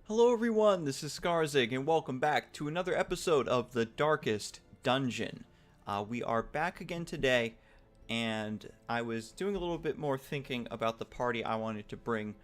Hello everyone, this is Scarzig, and welcome back to another episode of The Darkest Dungeon. We are back again today, and I was doing a little bit more thinking about the party I wanted to bring,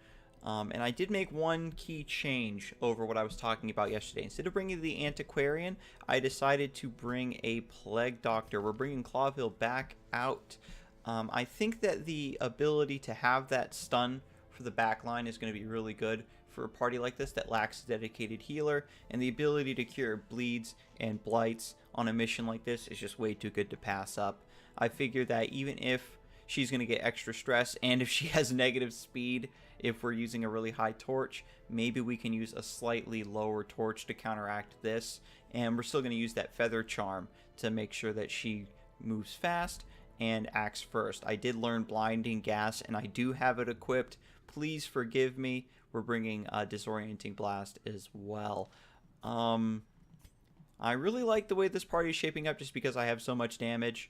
and I did make one key change over what I was talking about yesterday. Instead of bringing the Antiquarian, I decided to bring a Plague Doctor. We're bringing Clawville back out. I think that the ability to have that stun for the back line is going to be really good for a party like this that lacks a dedicated healer, and the ability to cure bleeds and blights on a mission like this is just way too good to pass up. I figure that even if she's going to get extra stress, and if she has negative speed, if we're using a really high torch, maybe we can use a slightly lower torch to counteract this, and we're still going to use that feather charm to make sure that she moves fast and acts first. I did learn blinding gas, and I do have it equipped. Please forgive me. We're bringing a disorienting blast as well. I really like the way this party is shaping up just because I have so much damage.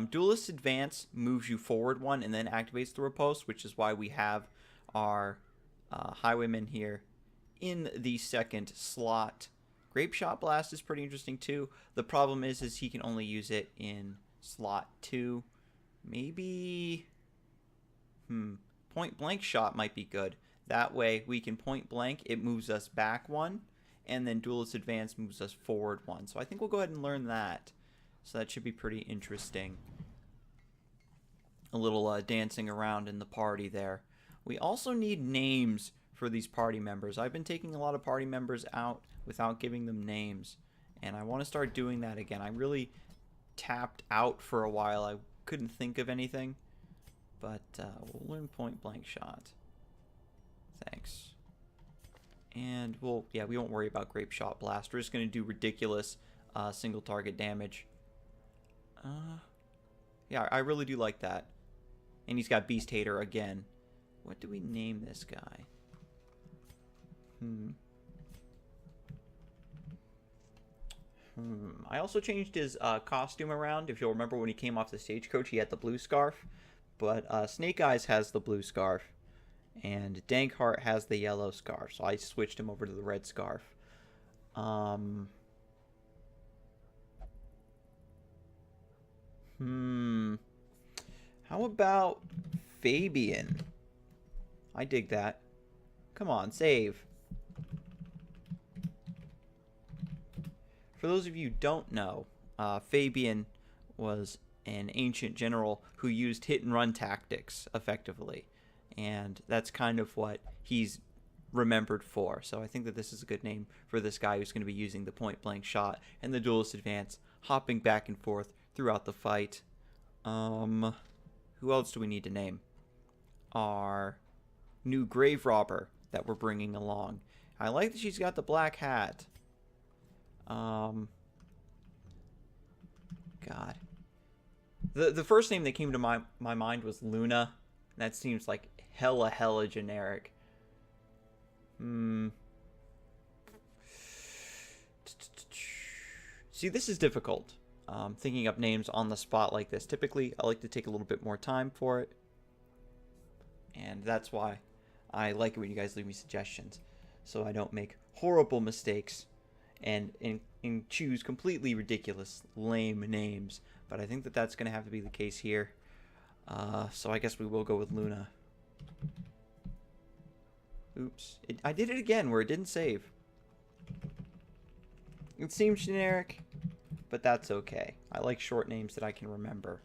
Duelist Advance moves you forward one and then activates the riposte, which is why we have our Highwayman here in the second slot. Grape Shot Blast is pretty interesting too. The problem is he can only use it in slot 2. Maybe Point Blank Shot might be good. That way we can point blank, it moves us back one, and then Duelist Advance moves us forward one. So I think we'll go ahead and learn that. So that should be pretty interesting. A little dancing around in the party there. We also need names for these party members. I've been taking a lot of party members out without giving them names, and I want to start doing that again. I really tapped out for a while. I couldn't think of anything, but we'll learn Point Blank Shot. Thanks. And we won't worry about Grape Shot Blast. We're just going to do ridiculous single target damage. Yeah, I really do like that. And he's got Beast Hater again. What do we name this guy? I also changed his costume around. If you'll remember when he came off the stagecoach, he had the blue scarf. But Snake Eyes has the blue scarf. And Dankheart has the yellow scarf. So I switched him over to the red scarf. How about Fabian? I dig that. Come on, save. For those of you who don't know, Fabian was an ancient general who used hit and run tactics effectively. And that's kind of what he's remembered for. So I think that this is a good name for this guy who's going to be using the point blank shot and the duelist advance, hopping back and forth throughout the fight. Who else do we need to name? Our new grave robber that we're bringing along. I like that she's got the black hat. God. The first name that came to my mind was Luna. That seems like hella generic. See, this is difficult. Thinking up names on the spot like this. Typically, I like to take a little bit more time for it. And that's why I like it when you guys leave me suggestions. So I don't make horrible mistakes and choose completely ridiculous, lame names. But I think that that's going to have to be the case here. So I guess we will go with Luna. Oops. I did it again where it didn't save. It seems generic, but that's okay. I like short names that I can remember.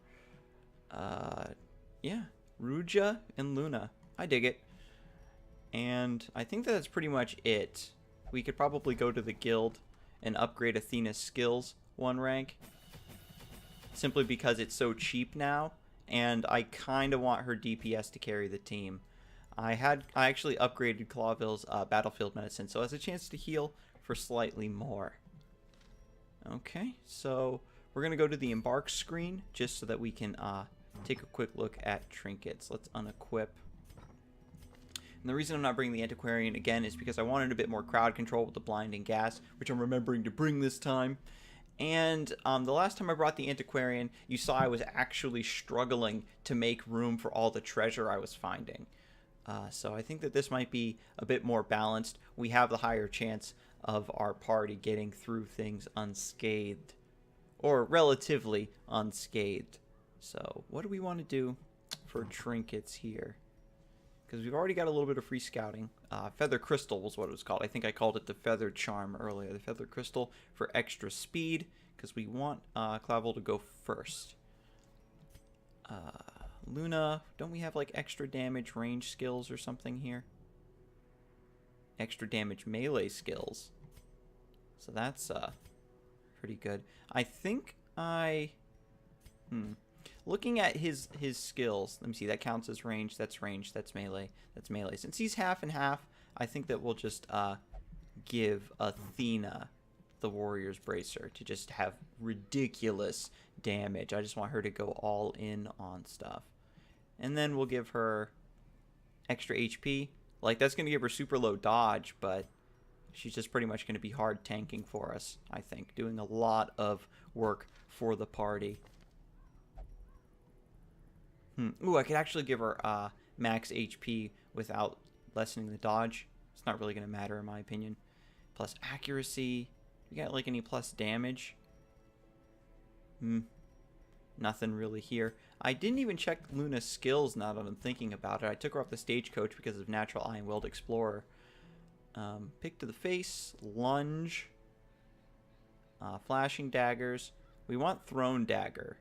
Yeah. Ruja and Luna. I dig it. And I think that's pretty much it. We could probably go to the guild and upgrade Athena's skills 1 rank. Simply because it's so cheap now. And I kind of want her DPS to carry the team. I actually upgraded Clawville's battlefield medicine, so it has a chance to heal for slightly more. Okay, so we're going to go to the embark screen just so that we can take a quick look at trinkets. Let's unequip. And the reason I'm not bringing the Antiquarian again is because I wanted a bit more crowd control with the blinding gas, which I'm remembering to bring this time. And the last time I brought the Antiquarian, you saw I was actually struggling to make room for all the treasure I was finding. So I think that this might be a bit more balanced. We have the higher chance of our party getting through things unscathed, or relatively unscathed. So what do we want to do for trinkets here? Because we've already got a little bit of free scouting. Feather Crystal was what it was called. I think I called it the Feather Charm earlier. The Feather Crystal for extra speed, because we want Clavel to go first. Luna, don't we have like extra damage range skills or something here? Extra damage melee skills. So that's pretty good. I think looking at his skills, let me see, that counts as range, that's melee, that's melee. Since he's half and half, I think that we'll just give Athena the Warrior's Bracer to just have ridiculous damage. I just want her to go all in on stuff. And then we'll give her extra HP. Like, that's going to give her super low dodge, but she's just pretty much going to be hard tanking for us, I think. Doing a lot of work for the party. Ooh, I could actually give her max HP without lessening the dodge. It's not really going to matter in my opinion. Plus accuracy. You got like any plus damage? Nothing really here. I didn't even check Luna's skills now that I'm thinking about it. I took her off the stagecoach because of Natural Iron Willed Explorer. Pick to the face, lunge, flashing daggers. We want thrown dagger,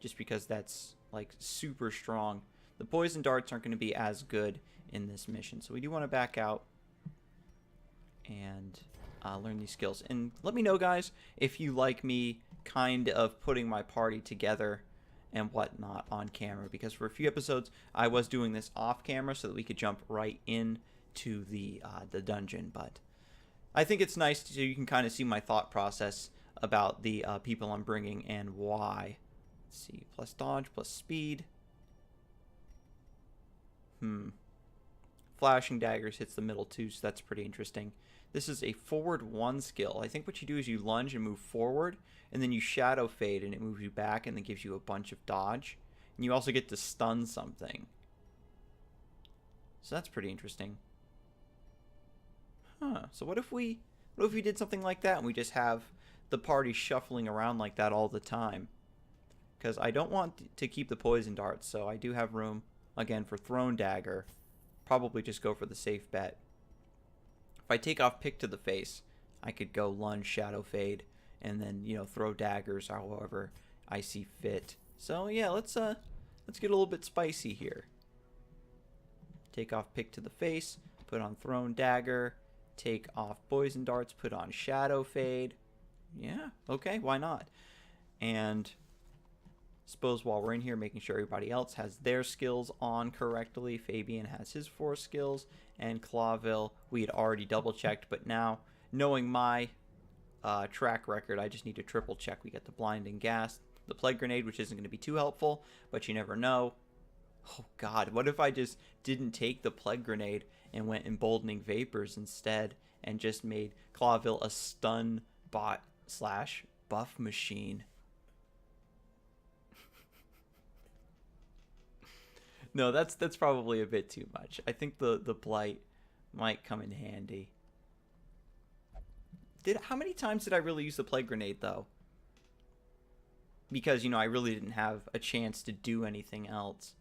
just because that's like super strong. The poison darts aren't going to be as good in this mission, so we do want to back out and learn these skills. And let me know, guys, if you like me kind of putting my party together and whatnot on camera, because for a few episodes I was doing this off camera so that we could jump right in to the dungeon. But I think it's nice so you can kind of see my thought process about the people I'm bringing and why. Let's see, plus dodge, plus speed. Flashing daggers hits the middle too, so that's pretty interesting. This is a forward 1 skill. I think what you do is you lunge and move forward, and then you shadow fade and it moves you back and then gives you a bunch of dodge. And you also get to stun something. So that's pretty interesting. So what if we did something like that and we just have the party shuffling around like that all the time? Because I don't want to keep the poison darts, so I do have room again for thrown dagger. Probably just go for the safe bet. If I take off pick to the face, I could go lunge, shadow fade, and then, you know, throw daggers however I see fit. So yeah, let's get a little bit spicy here. Take off pick to the face, put on thrown dagger, take off poison darts, put on shadow fade. Yeah, okay, why not? And suppose while we're in here making sure everybody else has their skills on correctly. Fabian has his 4 skills, and Clavel we had already double checked, but now knowing my track record, I just need to triple check. We get the blinding gas, the plague grenade, which isn't going to be too helpful, but you never know. Oh god, what if I just didn't take the plague grenade and went emboldening vapors instead and just made Clavel a stun bot / buff machine? No, that's probably a bit too much. I think the blight might come in handy. How many times did I really use the plague grenade though? Because, you know, I really didn't have a chance to do anything else.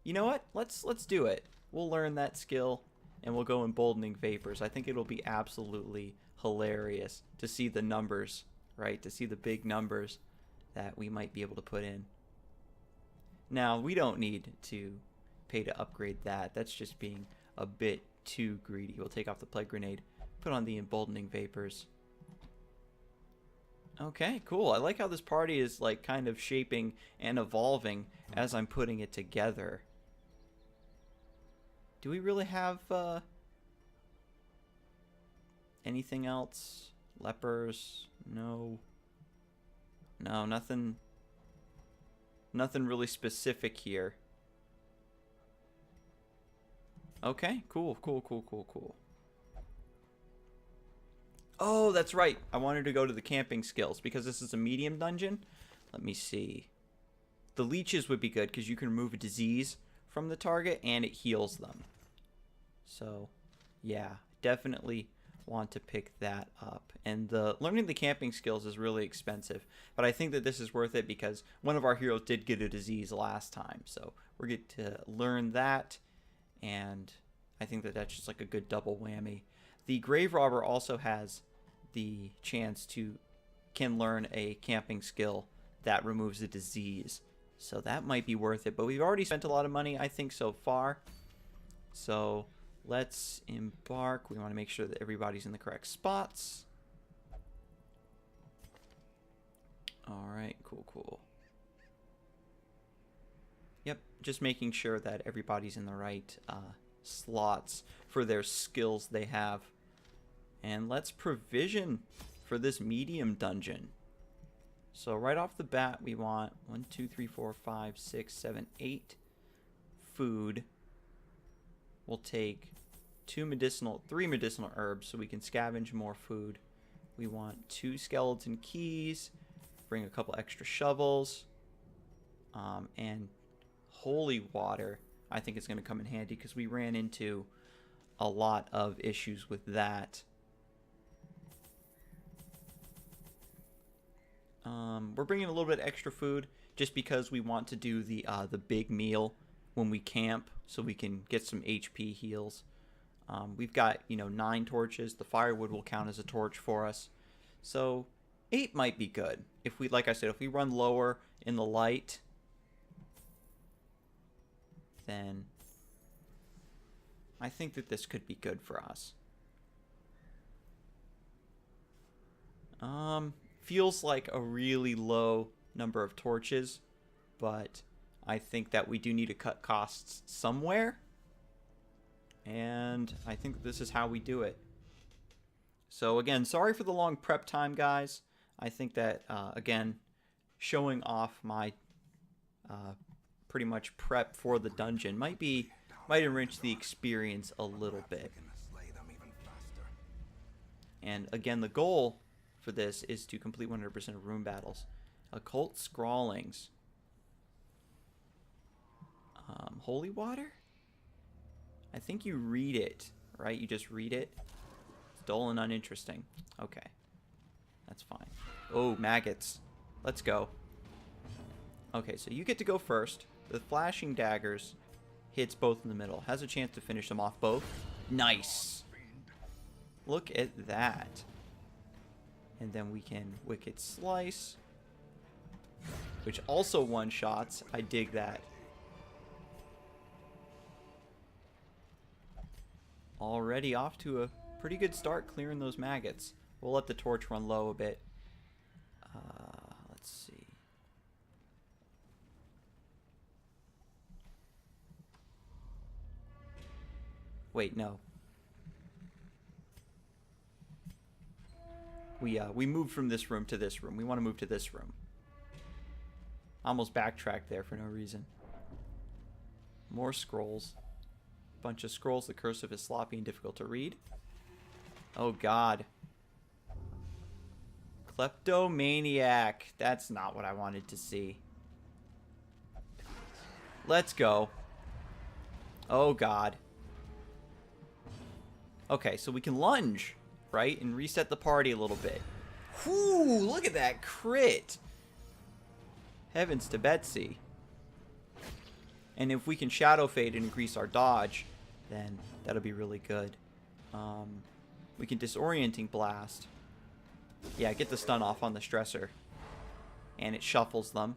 You know what? Let's do it. We'll learn that skill and we'll go emboldening vapors. I think it'll be absolutely hilarious to see the numbers, right? To see the big numbers that we might be able to put in. Now, we don't need to pay to upgrade that. That's just being a bit too greedy. We'll take off the plague grenade, put on the emboldening vapors. Okay, cool. I like how this party is like kind of shaping and evolving as I'm putting it together. Do we really have anything else? Lepers? No. No, nothing really specific here. Okay, cool. Oh, that's right. I wanted to go to the camping skills because this is a medium dungeon. Let me see. The leeches would be good because you can remove a disease from the target and it heals them. So, yeah, definitely want to pick that up. And learning the camping skills is really expensive, but I think that this is worth it because one of our heroes did get a disease last time, so we're going to learn that, and I think that that's just like a good double whammy. The grave robber also has the chance to can learn a camping skill that removes a disease, so that might be worth it. But we've already spent a lot of money, I think, so far. So let's embark. We want to make sure that everybody's in the correct spots. All right, cool. Yep, just making sure that everybody's in the right slots for their skills they have. And let's provision for this medium dungeon. So right off the bat, we want 1, 2, 3, 4, 5, 6, 7, 8 food. We'll take 3 medicinal herbs so we can scavenge more food. We want 2 skeleton keys. Bring a couple extra shovels. And holy water, I think it's going to come in handy because we ran into a lot of issues with that. We're bringing a little bit extra food just because we want to do the big meal when we camp, so we can get some HP heals. We've got 9 torches. The firewood will count as a torch for us, so 8 might be good. If we, like I said, if we run lower in the light, then I think that this could be good for us. Feels like a really low number of torches, but I think that we do need to cut costs somewhere, and I think this is how we do it. So again, sorry for the long prep time, guys. I think that, again, showing off my pretty much prep for the dungeon might enrich the experience a little bit. And again, the goal for this is to complete 100% of room battles. Occult Scrawlings. Holy water? I think you read it, right? You just read it. It's dull and uninteresting. Okay. That's fine. Oh, maggots. Let's go. Okay, so you get to go first. The flashing daggers hits both in the middle. Has a chance to finish them off both. Nice. Look at that. And then we can Wicked Slice, which also one-shots. I dig that. Already off to a pretty good start clearing those maggots. We'll let the torch run low a bit. Let's see. Wait, no. We moved from this room to this room. We want to move to this room. Almost backtracked there for no reason. More scrolls. Bunch of scrolls. The cursive is sloppy and difficult to read. Oh, God. Kleptomaniac. That's not what I wanted to see. Let's go. Oh, God. Okay, so we can lunge, right? And reset the party a little bit. Whoo! Look at that crit! Heavens to Betsy. And if we can Shadow Fade and increase our dodge, then that'll be really good. We can Disorienting Blast. Yeah, get the stun off on the stressor. And it shuffles them.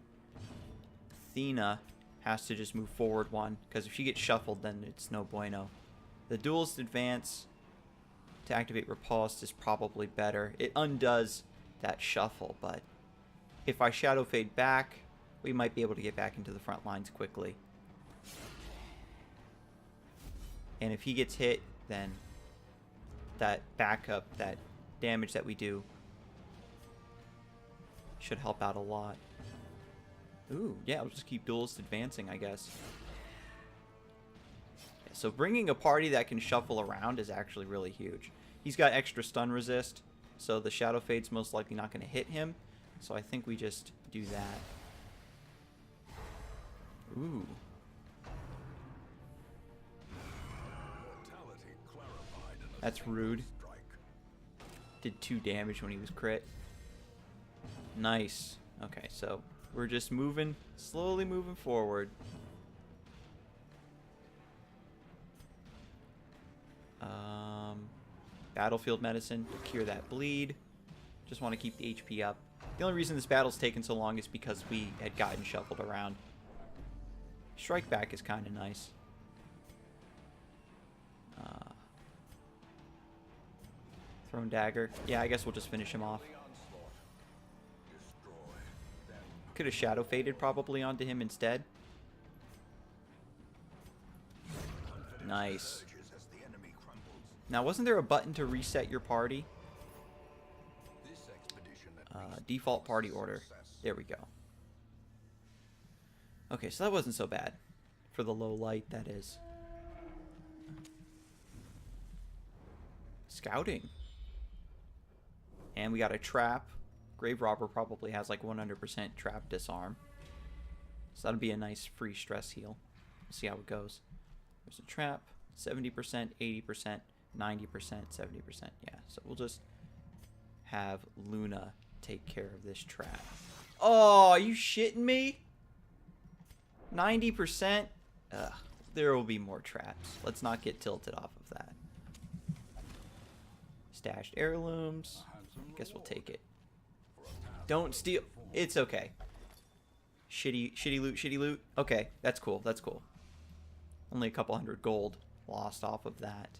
Athena has to just move forward one, because if she gets shuffled, then it's no bueno. The Duelist Advance to activate Riposte is probably better. It undoes that shuffle, but if I Shadow Fade back, we might be able to get back into the front lines quickly. And if he gets hit, then that backup, that damage that we do, should help out a lot. Ooh, yeah, I'll just keep Duelist advancing, I guess. So bringing a party that can shuffle around is actually really huge. He's got extra stun resist, so the Shadow Fade's most likely not going to hit him. So I think we just do that. Ooh. Mortality That's rude. Did 2 damage when he was crit. Nice. Okay, so we're just moving, slowly moving forward. Battlefield medicine to cure that bleed. Just want to keep the HP up. The only reason this battle's taken so long is because we had gotten shuffled around. Strike back is kind of nice. Thrown dagger. Yeah, I guess we'll just finish him off. Could have shadow faded probably onto him instead. Nice. Now, wasn't there a button to reset your party? Default party order. There we go. Okay, so that wasn't so bad. For the low light, that is. Scouting. And we got a trap. Grave Robber probably has like 100% trap disarm. So that'll be a nice free stress heal. We'll see how it goes. There's a trap. 70%, 80%, 90%, 70%. Yeah, so we'll just have Luna take care of this trap. Oh, are you shitting me? 90%? Ugh, there will be more traps. Let's not get tilted off of that. Stashed heirlooms. I guess we'll take it. Don't steal. It's okay. Shitty loot, shitty loot. Okay, that's cool, that's cool. Only a couple hundred gold lost off of that.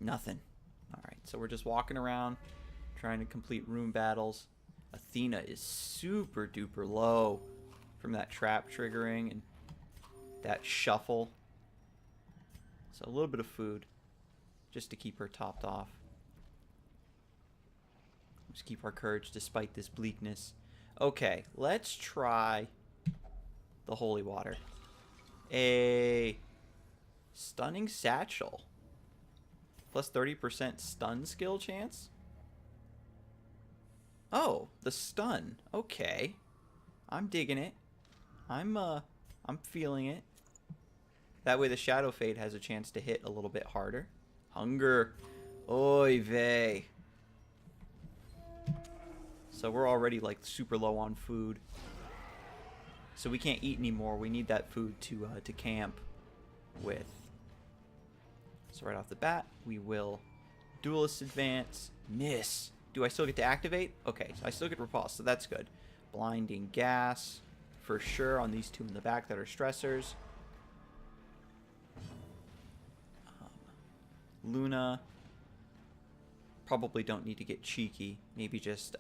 Nothing. Alright, so we're just walking around, trying to complete room battles. Athena is super duper low from that trap triggering and that shuffle. So a little bit of food just to keep her topped off. Just keep our courage despite this bleakness. Okay, let's try the holy water. A stunning satchel. Plus 30% stun skill chance? Oh, the stun. Okay. I'm digging it. I'm feeling it. That way the Shadow Fade has a chance to hit a little bit harder. Hunger. Oy vey. So we're already like super low on food. So we can't eat anymore. We need that food to camp with. So right off the bat, we will Duelist Advance. Miss. Do I still get to activate? Okay, so I still get Repulse, so that's good. Blinding Gas, for sure, on these two in the back that are stressors. Luna. Probably don't need to get cheeky. Maybe just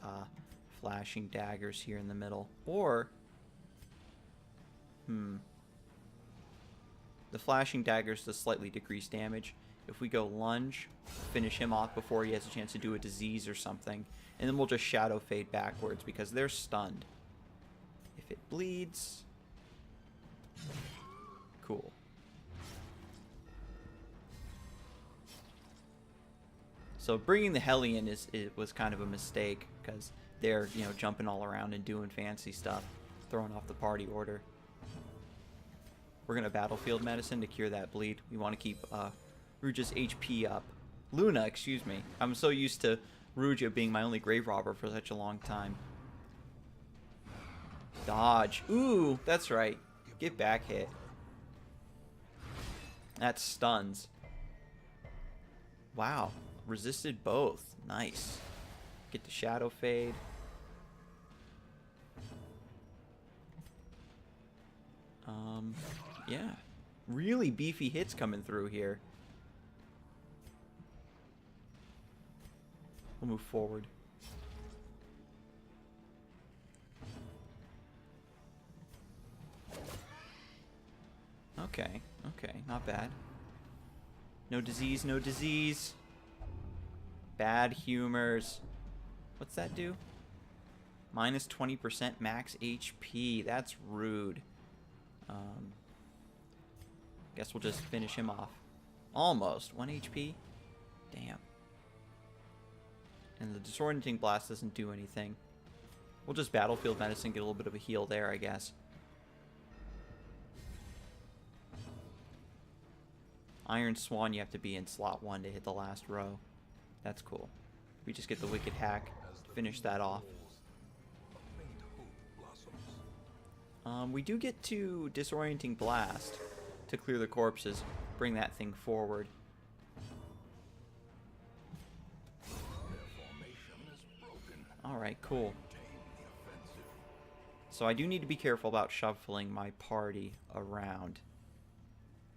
flashing daggers here in the middle. Or... the flashing daggers does slightly decrease damage. If we go lunge, finish him off before he has a chance to do a disease or something. And then we'll just Shadow Fade backwards because they're stunned. If it bleeds... Cool. So bringing the Hellion was kind of a mistake because they're, you know, jumping all around and doing fancy stuff, throwing off the party order. We're going to Battlefield Medicine to cure that bleed. We want to keep Ruja's HP up. Luna, excuse me. I'm so used to Ruja being my only Grave Robber for such a long time. Dodge. Ooh, that's right. Get back hit. That stuns. Wow. Resisted both. Nice. Get the Shadow Fade. Yeah. Really beefy hits coming through here. We'll move forward. Okay. Okay. Not bad. No disease. No disease. Bad humors. What's that do? Minus 20% max HP. That's rude. Guess we'll just finish him off. Almost. 1 HP? Damn. And the Disorienting Blast doesn't do anything. We'll just Battlefield Medicine, get a little bit of a heal there, I guess. Iron Swan, you have to be in slot 1 to hit the last row. That's cool. We just get the Wicked Hack, finish that off. We do get to Disorienting Blast to clear the corpses, bring that thing forward. Alright, cool. So I do need to be careful about shuffling my party around.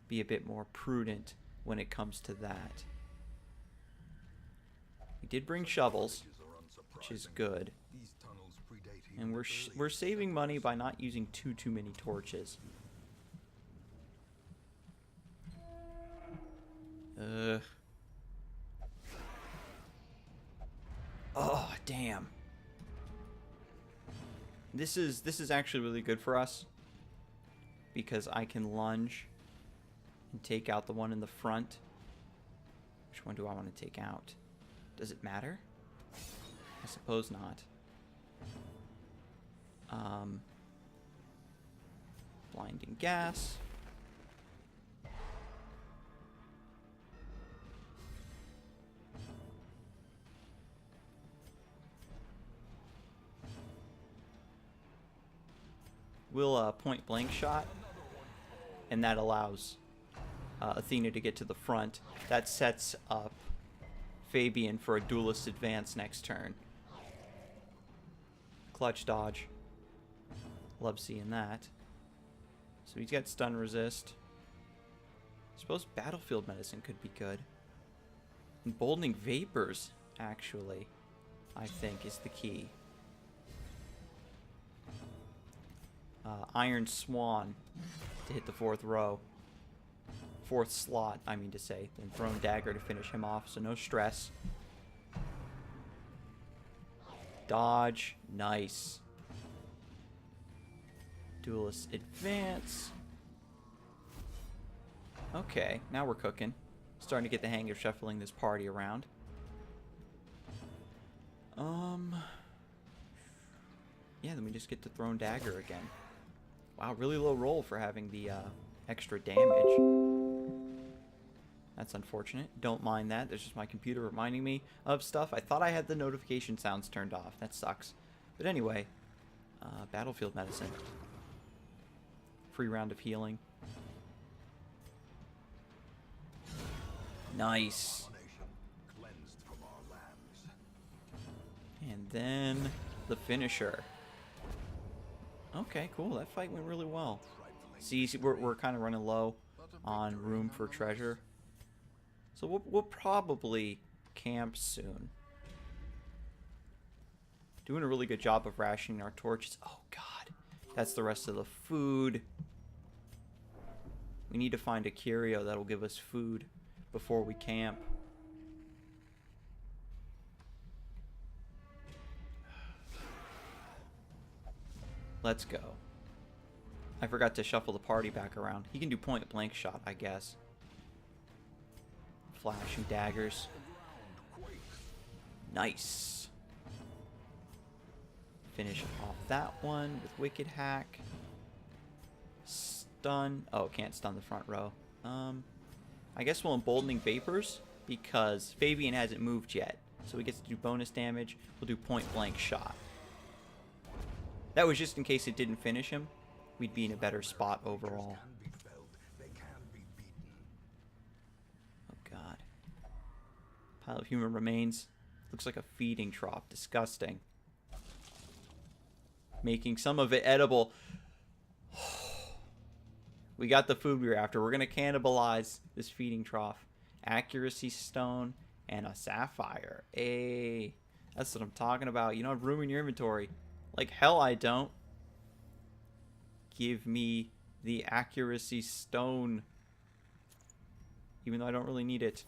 Be a bit more prudent when it comes to that. We did bring shovels, which is good. And we're saving money by not using too many torches. Oh, damn. This is actually really good for us because I can lunge and take out the one in the front. Which one do I want to take out? Does it matter? I suppose not. Blinding gas. We'll point blank shot, and that allows Athena to get to the front. That sets up Fabian for a duelist advance next turn. Clutch dodge. Love seeing that. So he's got stun resist. I suppose battlefield medicine could be good. Emboldening vapors, actually, I think is the key. Iron Swan to hit the 4th row. 4th slot, I mean to say. Then Thrown Dagger to finish him off, so no stress. Dodge, nice. Duelist advance. Okay, now we're cooking. Starting to get the hang of shuffling this party around. Yeah, then we just get to Thrown Dagger again. Wow, really low roll for having the extra damage. That's unfortunate. Don't mind that. There's just my computer reminding me of stuff. I thought I had the notification sounds turned off. That sucks. But anyway, battlefield medicine. Free round of healing. Nice. And then the finisher. Okay, cool. That fight went really well. See, we're kind of running low on room for treasure. So we'll probably camp soon. Doing a really good job of rationing our torches. Oh, God. That's the rest of the food. We need to find a curio that'll give us food before we camp. Let's go. I forgot to shuffle the party back around. He can do point blank shot, I guess. Flashing daggers. Nice. Finish off that one with Wicked Hack. Stun. Oh, can't stun the front row. I guess we'll Emboldening Vapors because Fabian hasn't moved yet. So he gets to do bonus damage. We'll do point blank shot. That was just in case it didn't finish him. We'd be in a better spot overall. Oh, God. Pile of human remains. Looks like a feeding trough. Disgusting. Making some of it edible. We got the food we were after. We're going to cannibalize this feeding trough. Accuracy stone and a sapphire. Hey, that's what I'm talking about. You don't have room in your inventory. Like hell I don't. Give me the accuracy stone. Even though I don't really need it.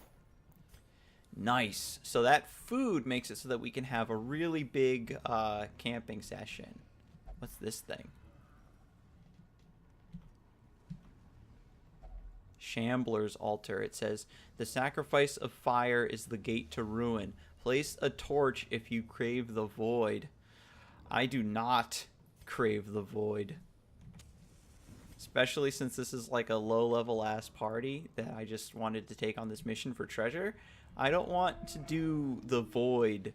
Nice. So that food makes it so that we can have a really big camping session. What's this thing? Shambler's Altar. It says, the sacrifice of fire is the gate to ruin. Place a torch if you crave the void. I do not crave the void. Especially since this is like a low-level ass party that I just wanted to take on this mission for treasure. I don't want to do the void.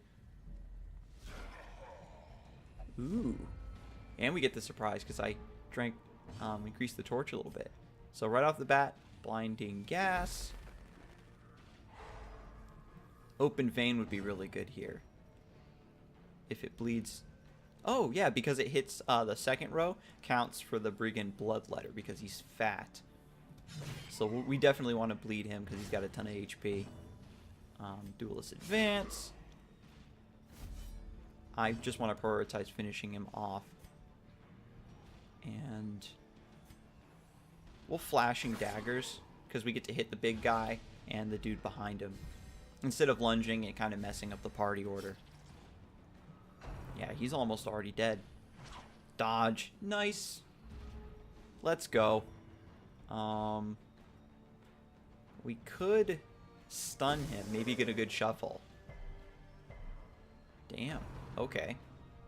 Ooh. And we get the surprise because I drank, increased the torch a little bit. So right off the bat, blinding gas. Open vein would be really good here. If it bleeds. Oh, yeah, because it hits the second row, counts for the brigand bloodletter because he's fat. So we definitely want to bleed him because he's got a ton of HP. Duelist advance. I just want to prioritize finishing him off. And we'll flashing daggers because we get to hit the big guy and the dude behind him. Instead of lunging and kind of messing up the party order. Yeah, he's almost already dead. Dodge. Nice. Let's go. We could stun him. Maybe get a good shuffle. Damn. Okay.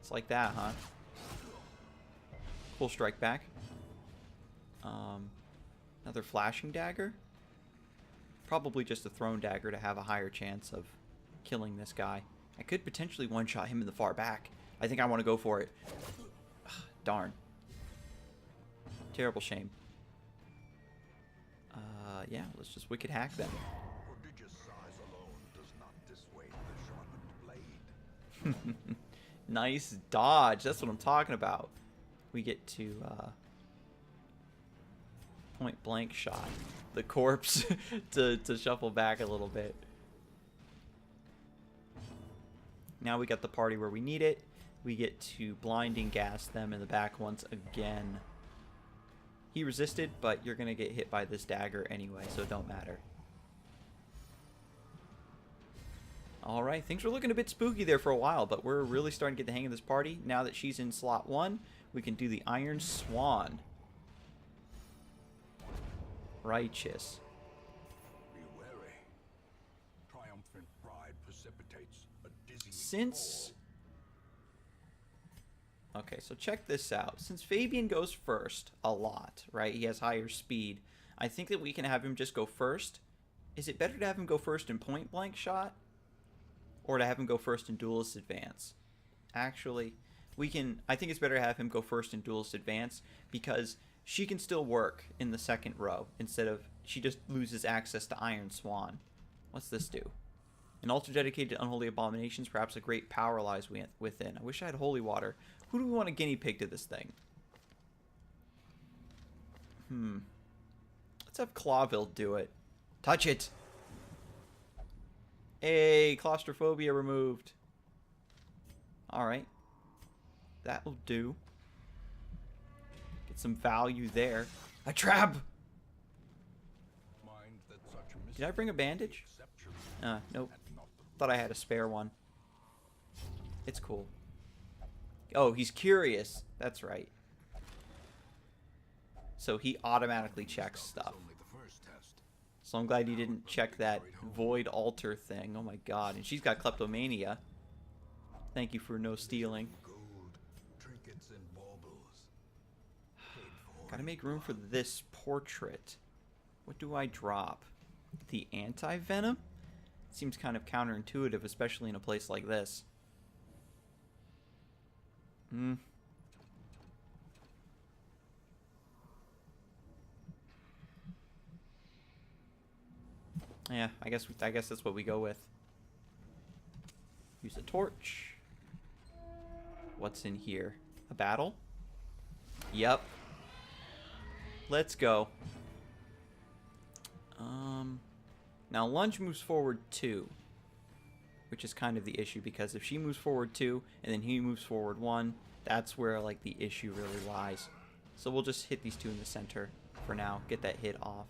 It's like that, huh? Cool strike back. Another flashing dagger. Probably just a thrown dagger to have a higher chance of killing this guy. I could potentially one-shot him in the far back. I think I want to go for it. Ugh, darn. Terrible shame. Yeah, let's just wicked hack them. Prodigious size alone does not dissuade the sharpened blade. Nice dodge. That's what I'm talking about. We get to point blank shot the corpse to shuffle back a little bit. Now we got the party where we need it. We get to blinding gas them in the back once again. He resisted, but you're going to get hit by this dagger anyway, so it don't matter. Alright, things were looking a bit spooky there for a while, but we're really starting to get the hang of this party. Now that she's in slot 1, we can do the Iron Swan. Righteous. Be wary. Triumphant pride precipitates a dizzying Since... Okay, so check this out. Since Fabian goes first a lot, right? He has higher speed. I think that we can have him just go first. Is it better to have him go first in point blank shot? Or to have him go first in duelist advance? Actually, I think it's better to have him go first in duelist advance because she can still work in the second row instead of she just loses access to Iron Swan. What's this do? An altar dedicated to unholy abominations, perhaps a great power lies within. I wish I had holy water. Who do we want a guinea pig to this thing? Let's have Clawville do it. Touch it! Hey, claustrophobia removed. Alright. That'll do. Get some value there. A trap! Did I bring a bandage? Nope. Thought I had a spare one. It's cool. Oh, he's curious. That's right. So he automatically checks stuff. So I'm glad he didn't check that void altar thing. Oh my god. And she's got kleptomania. Thank you for no stealing. Gotta make room for this portrait. What do I drop? The anti-venom? Seems kind of counterintuitive, especially in a place like this. Yeah, I guess that's what we go with. Use a torch. What's in here? A battle? Yep. Let's go. Now lunge moves forward 2, which is kind of the issue because if she moves forward 2 and then he moves forward 1, that's where like the issue really lies. So we'll just hit these two in the center for now, get that hit off.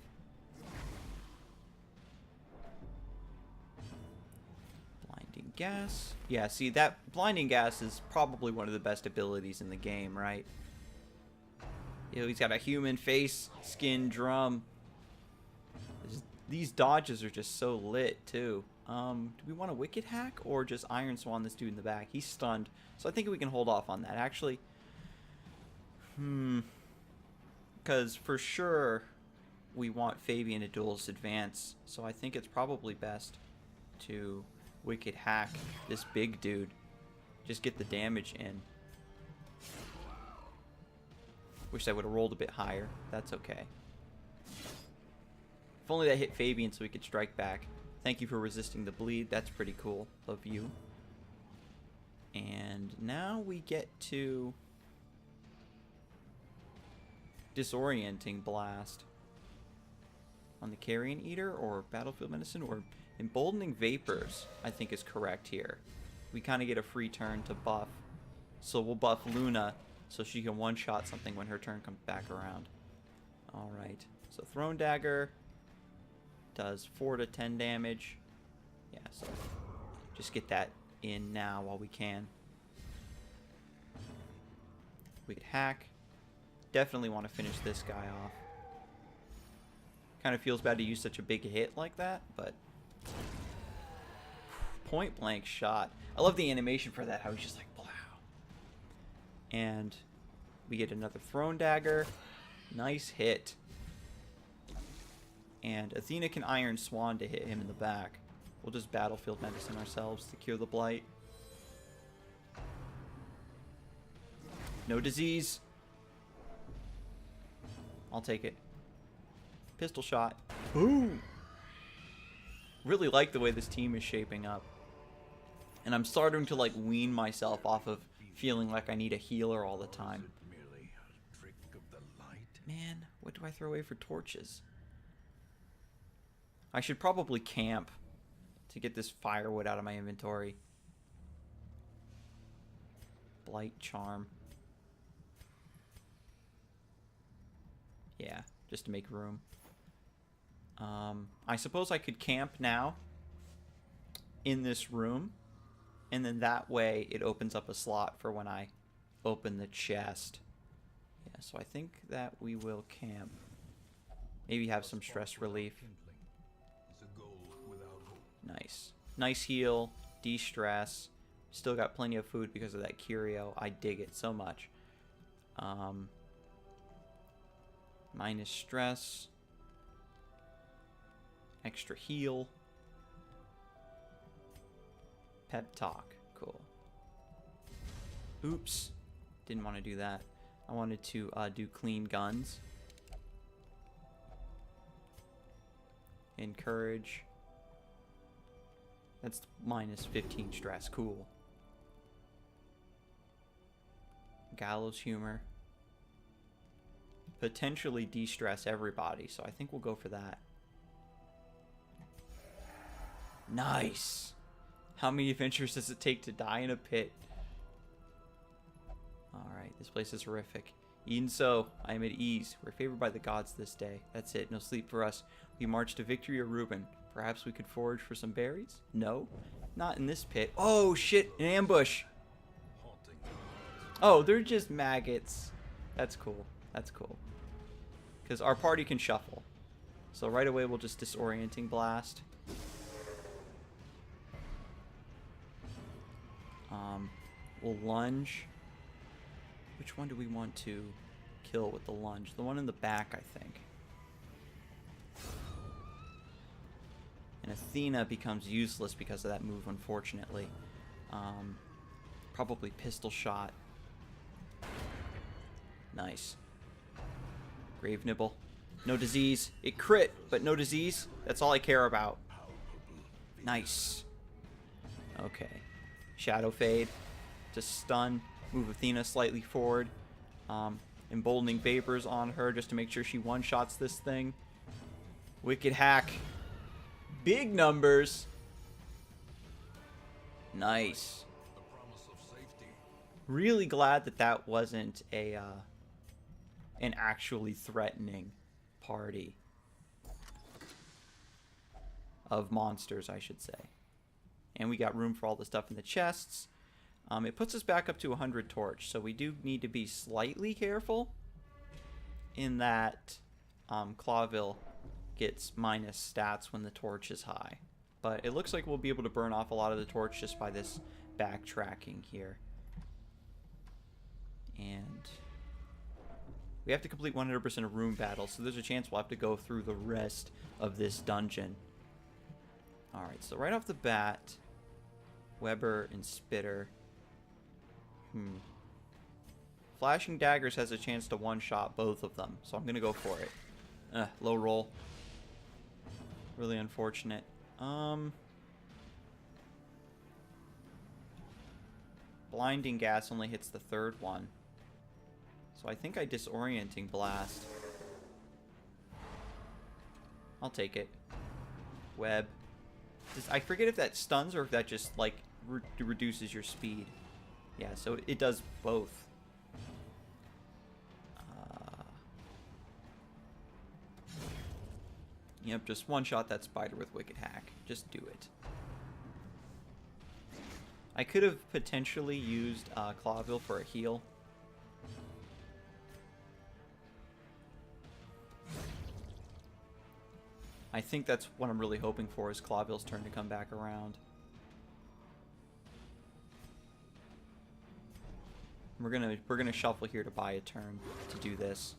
Blinding gas. Yeah, see that blinding gas is probably one of the best abilities in the game, right? You know, he's got a human face, skin, drum. These dodges are just so lit, too. Do we want a Wicked Hack or just Iron Swan this dude in the back? He's stunned, so I think we can hold off on that. Actually, kind Because for sure we want Fabian to duelist advance, so I think it's probably best to wicked hack this big dude. Just get the damage in. Wish I would have rolled a bit higher. That's okay. If only that hit Fabian so we could strike back. Thank you for resisting the bleed. That's pretty cool of you. And now we get to disorienting blast on the Carrion Eater or Battlefield Medicine, or emboldening vapors I think is correct here. We kind of get a free turn to buff, so we'll buff Luna so she can one-shot something when her turn comes back around. Alright, so Throne Dagger does 4 to 10 damage. Yeah, so just get that in now while we can. We could hack. Definitely want to finish this guy off. Kind of feels bad to use such a big hit like that, but point blank shot. I love the animation for that, how he's just like, wow. And we get another Throne Dagger. Nice hit. And Athena can Iron Swan to hit him in the back. We'll just Battlefield Medicine ourselves to cure the Blight. No disease. I'll take it. Pistol shot. Boom! Really like the way this team is shaping up. And I'm starting to like wean myself off of feeling like I need a healer all the time. Man, what do I throw away for torches? I should probably camp to get this firewood out of my inventory. Blight Charm. Yeah, just to make room. I suppose I could camp now in this room, and then that way it opens up a slot for when I open the chest. Yeah, so I think that we will camp. Maybe have some stress relief. Nice. Nice heal, de-stress. Still got plenty of food because of that curio. I dig it so much. Minus stress. Extra heal. Pep talk. Cool. Oops. Didn't want to do that. I wanted to do clean guns. Encourage. That's minus 15 stress. Cool. Gallows humor. Potentially de-stress everybody, so I think we'll go for that. Nice! How many adventures does it take to die in a pit? Alright, this place is horrific. Even so, I am at ease. We're favored by the gods this day. That's it, no sleep for us. We march to victory or Reuben. Perhaps we could forage for some berries? No? Not in this pit. Oh shit, an ambush! Oh, they're just maggots. That's cool. That's cool. Because our party can shuffle. So right away we'll just disorienting blast. We'll lunge. Which one do we want to kill with the lunge? The one in the back, I think. And Athena becomes useless because of that move, unfortunately. Probably pistol shot. Nice. Grave Nibble. No disease. It crit, but no disease. That's all I care about. Nice. Okay. Shadow Fade. Just stun. Move Athena slightly forward. Emboldening Vapors on her just to make sure she one-shots this thing. Wicked Hack. Big numbers. Nice. Really glad that that wasn't a an actually threatening party of monsters, I should say. And we got room for all the stuff in the chests. It puts us back up to 100 torch, so we do need to be slightly careful in that Clawville gets minus stats when the torch is high. But it looks like we'll be able to burn off a lot of the torch just by this backtracking here. And We have to complete 100% of room battles, so there's a chance we'll have to go through the rest of this dungeon. Alright, so right off the bat, Weber and Spitter. Flashing Daggers has a chance to one-shot both of them, so I'm going to go for it. Low roll. Really unfortunate. Blinding Gas only hits the third one. So I think I Disorienting Blast. I'll take it. Web. I forget if that stuns or if that just, like, reduces your speed. Yeah, so it does both. Yep, just one-shot that spider with Wicked Hack. Just do it. I could have potentially used Clawville for a heal. I think that's what I'm really hoping for, is Clawville's turn to come back around. We're gonna shuffle here to buy a turn to do this.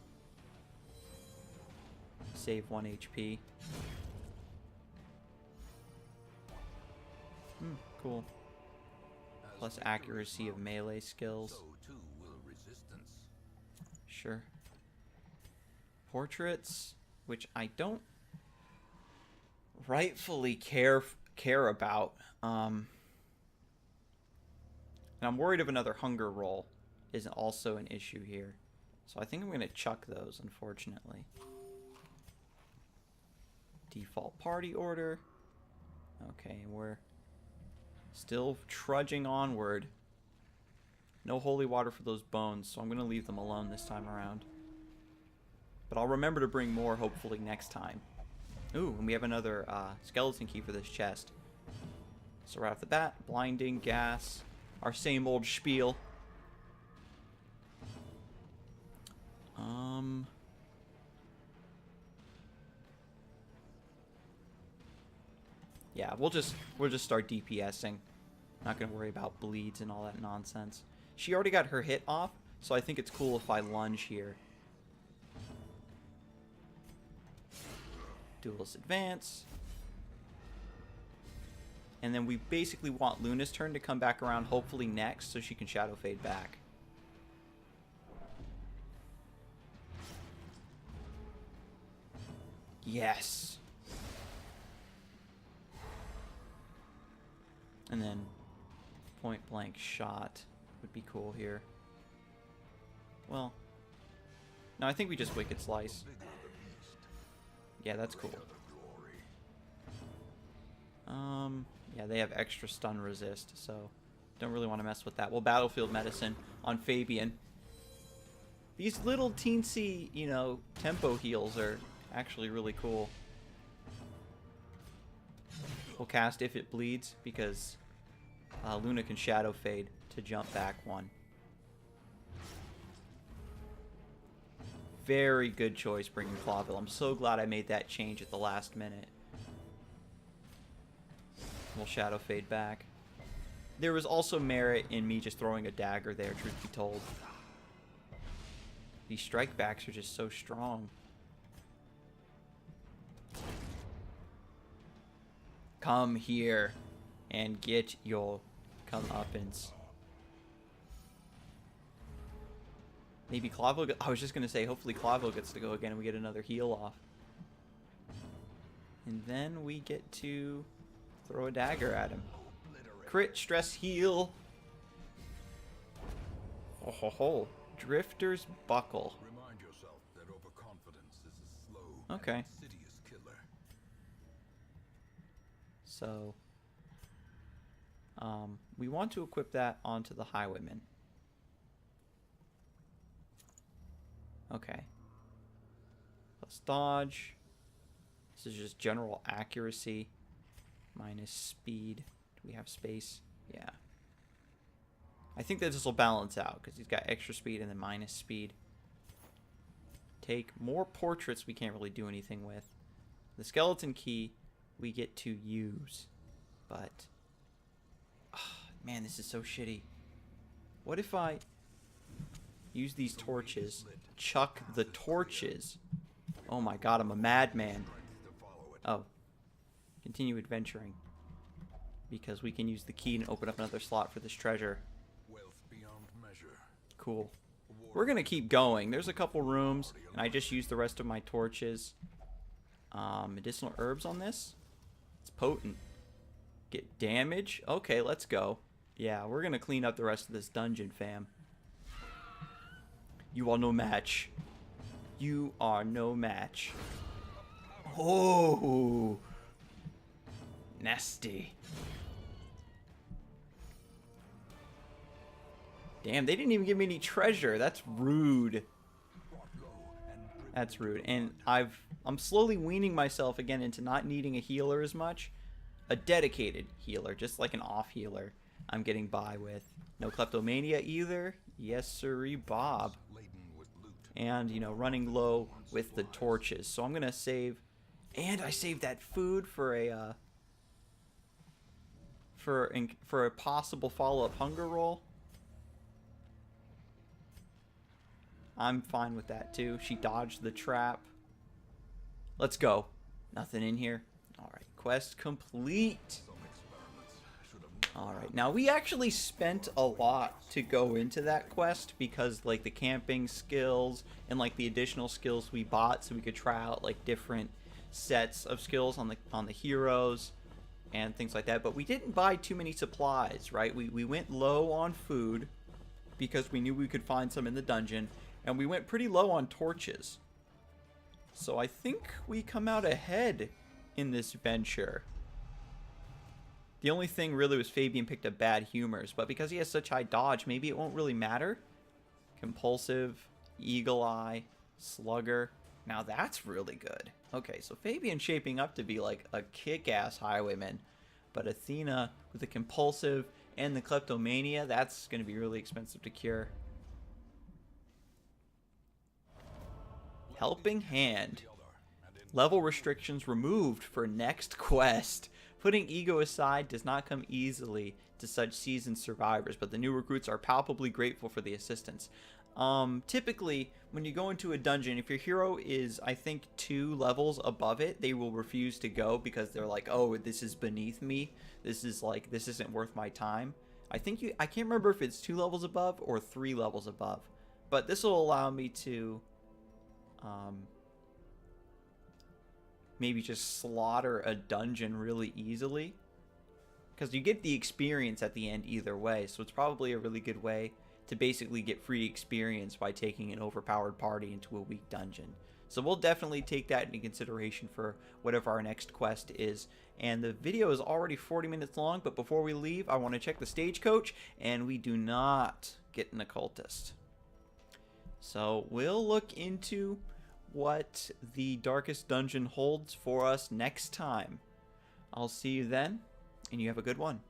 Save 1 HP. Cool. Plus accuracy of melee skills. So too will resistance. Sure. Portraits, which I don't rightfully care about. And I'm worried of another hunger roll is also an issue here. So I think I'm going to chuck those, unfortunately. Default party order. Okay, we're still trudging onward. No holy water for those bones, so I'm going to leave them alone this time around. But I'll remember to bring more, hopefully, next time. Ooh, and we have another skeleton key for this chest. So right off the bat, blinding, gas, our same old spiel. Yeah, we'll just start DPSing. Not gonna worry about bleeds and all that nonsense. She already got her hit off, so I think it's cool if I lunge here. Duelist advance. And then we basically want Luna's turn to come back around, hopefully next, so she can Shadow Fade back. Yes. And then point blank shot would be cool here. Well, no, I think we just Wicked Slice. Yeah, that's cool. Yeah, they have extra stun resist, so don't really want to mess with that. Well, Battlefield Medicine on Fabian. These little teensy, you know, tempo heals are actually really cool. We'll cast if it bleeds, because Luna can Shadow Fade to jump back one. Very good choice bringing Clawville. I'm so glad I made that change at the last minute. We'll Shadow Fade back. There was also merit in me just throwing a dagger there, truth be told. These strike backs are just so strong. Come here and get your comeuppance. Maybe Clawville. I was just gonna say, hopefully Clawville gets to go again and we get another heal off. And then we get to throw a dagger at him. Crit, stress, heal. Oh ho ho. Drifter's Buckle. Remind yourself that overconfidence is a slow Okay. and insidious killer. So, we want to equip that onto the Highwayman. Okay. Plus dodge. This is just general accuracy. Minus speed. Do we have space? Yeah. I think that this will balance out, because he's got extra speed and then minus speed. Take more portraits we can't really do anything with. The skeleton key we get to use. But, oh, man, this is so shitty. What if I... Use these torches. Chuck the torches. Oh my god, I'm a madman. Oh. Continue adventuring. Because we can use the key and open up another slot for this treasure. Wealth beyond measure. Cool. We're gonna keep going. There's a couple rooms, and I just used the rest of my torches. Medicinal herbs on this? It's potent. Get damage? Okay, let's go. Yeah, we're gonna clean up the rest of this dungeon, fam. You are no match. You are no match. Oh! Nasty. Damn, they didn't even give me any treasure. That's rude. That's rude. And I'm slowly weaning myself again into not needing a healer as much. A dedicated healer, just like an off healer, I'm getting by with. No kleptomania either. Yes, sirree, Bob. And, you know, running low with the torches. So I'm gonna save, and I saved that food for a for a possible follow-up hunger roll. I'm fine with that too. She dodged the trap. Let's go. Nothing in here. Alright, quest complete. Alright, now we actually spent a lot to go into that quest because like the camping skills and like the additional skills we bought so we could try out like different sets of skills on the heroes and things like that. But we didn't buy too many supplies, right? We went low on food because we knew we could find some in the dungeon. And we went pretty low on torches. So I think we come out ahead in this venture. The only thing really was Fabian picked up bad humors. But because he has such high dodge, maybe it won't really matter. Compulsive, Eagle Eye, Slugger. Now that's really good. Okay, so Fabian's shaping up to be like a kick-ass highwayman. But Athena with the Compulsive and the Kleptomania, that's going to be really expensive to cure. Helping Hand. Level restrictions removed for next quest. Putting ego aside does not come easily to such seasoned survivors, but the new recruits are palpably grateful for the assistance. Typically, when you go into a dungeon, if your hero is, I think, 2 levels above it, they will refuse to go because they're like, oh, this is beneath me. This is like, this isn't worth my time. I can't remember if it's 2 levels above or 3 levels above, but this will allow me to maybe just slaughter a dungeon really easily because you get the experience at the end either way, so it's probably a really good way to basically get free experience by taking an overpowered party into a weak dungeon. So we'll definitely take that into consideration for whatever our next quest is. And the video is already 40 minutes long, but before we leave I want to check the stagecoach, and we do not get an occultist. So we'll look into what the darkest dungeon holds for us next time. I'll see you then, and you have a good one.